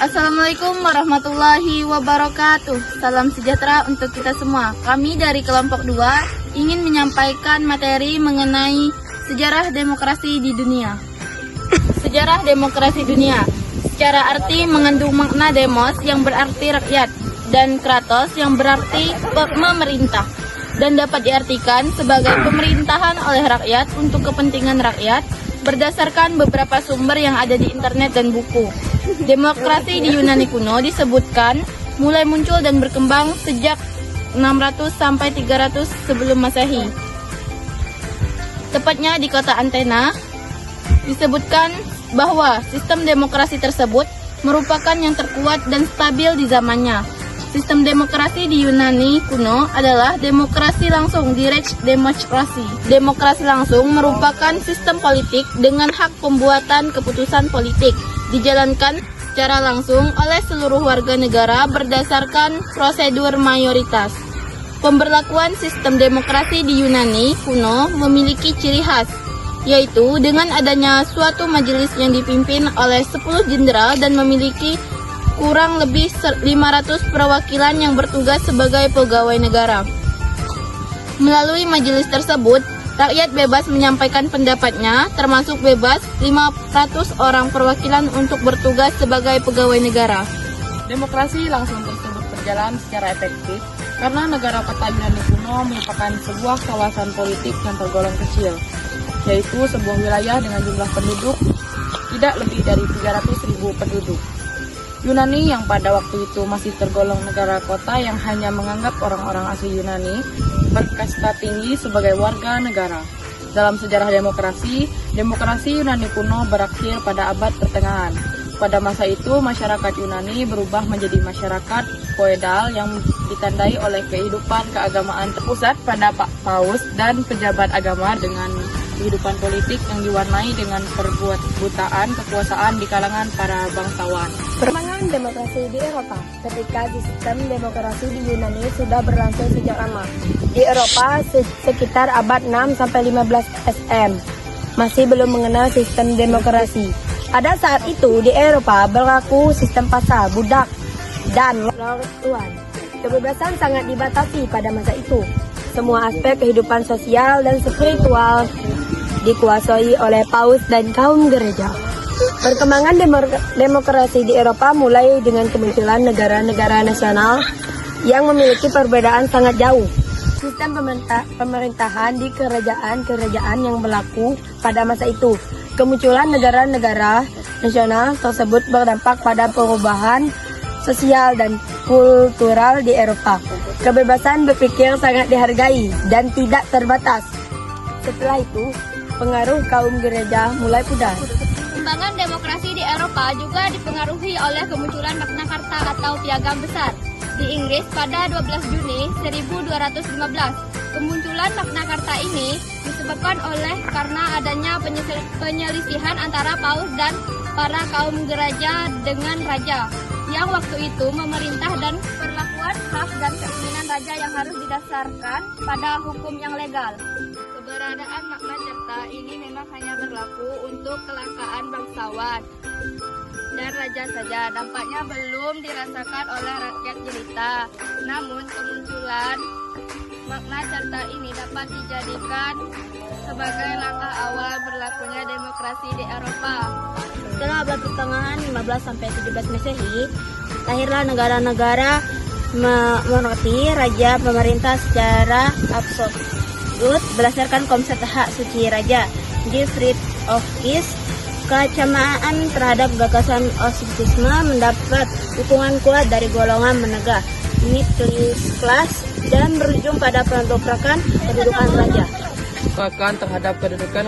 Assalamualaikum warahmatullahi wabarakatuh. Salam sejahtera untuk kita semua. Kami dari kelompok 2 ingin menyampaikan materi mengenai sejarah demokrasi di dunia. Sejarah demokrasi dunia secara arti mengandung makna demos yang berarti rakyat dan kratos yang berarti memerintah, dan dapat diartikan sebagai pemerintahan oleh rakyat untuk kepentingan rakyat berdasarkan beberapa sumber yang ada di internet dan buku. Demokrasi di Yunani kuno disebutkan mulai muncul dan berkembang sejak 600 sampai 300 sebelum Masehi. Tepatnya di kota Athena, disebutkan bahwa sistem demokrasi tersebut merupakan yang terkuat dan stabil di zamannya. Sistem demokrasi di Yunani kuno adalah demokrasi langsung, direct democracy. Demokrasi langsung merupakan sistem politik dengan hak pembuatan keputusan politik dijalankan secara langsung oleh seluruh warga negara berdasarkan prosedur mayoritas. Pemberlakuan sistem demokrasi di Yunani kuno memiliki ciri khas, yaitu dengan adanya suatu majelis yang dipimpin oleh 10 jenderal dan memiliki kurang lebih 500 perwakilan yang bertugas sebagai pegawai negara. Melalui majelis tersebut, rakyat bebas menyampaikan pendapatnya, termasuk bebas 500 orang perwakilan untuk bertugas sebagai pegawai negara. Demokrasi langsung tersebut berjalan secara efektif karena negara kota Yunani kuno merupakan sebuah kawasan politik yang tergolong kecil, yaitu sebuah wilayah dengan jumlah penduduk tidak lebih dari 300.000 penduduk. Yunani yang pada waktu itu masih tergolong negara kota yang hanya menganggap orang-orang asli Yunani berkasta tinggi sebagai warga negara. Dalam sejarah demokrasi Yunani kuno berakhir pada abad pertengahan. Pada masa itu, masyarakat Yunani berubah menjadi masyarakat feodal yang ditandai oleh kehidupan keagamaan terpusat pada paus dan pejabat agama dengan kehidupan politik yang diwarnai dengan perbutaan kekuasaan di kalangan para bangsawan. Perkembangan demokrasi di Eropa. Ketika sistem demokrasi di Yunani sudah berlangsung sejak lama. Di Eropa sekitar abad 6 sampai 15 SM masih belum mengenal sistem demokrasi. Pada saat itu di Eropa berlaku sistem pasar, budak, dan lord tuan. Kebebasan sangat dibatasi pada masa itu. Semua aspek kehidupan sosial dan spiritual dikuasai oleh paus dan kaum gereja. Perkembangan demokrasi di Eropa mulai dengan kemunculan negara-negara nasional yang memiliki perbedaan sangat jauh. Sistem pemerintahan di kerajaan-kerajaan yang berlaku pada masa itu. Kemunculan negara-negara nasional tersebut berdampak pada perubahan sosial dan kultural di Eropa. Kebebasan berpikir sangat dihargai dan tidak terbatas. Setelah itu, pengaruh kaum gereja mulai pudar. Perkembangan demokrasi di Eropa juga dipengaruhi oleh kemunculan Magna Carta atau Piagam Besar di Inggris pada 12 Juni 1215. Kemunculan Magna Carta ini disebabkan oleh karena adanya penyelisihan antara paus dan para kaum gereja dengan raja yang waktu itu memerintah, dan perlakuan hak dan keinginan raja yang harus didasarkan pada hukum yang legal. Keberadaan Magna Carta ini memang hanya berlaku untuk kelangkaan bangsawan dan raja saja, dampaknya belum dirasakan oleh rakyat jelita. Namun kemunculan Magna Carta ini dapat dijadikan sebagai langkah awal berlakunya demokrasi di Eropa. Setelah abad pertengahan 15 sampai 17 Masehi, lahirlah negara-negara monarki, raja pemerintah secara absolut berdasarkan konsep hak suci raja. Di Freed of East, kecamaan terhadap gagasan ostracisme mendapat dukungan kuat dari golongan menengah, middle class, dan berujung pada pendobrakan kedudukan raja. Bahkan terhadap kedudukan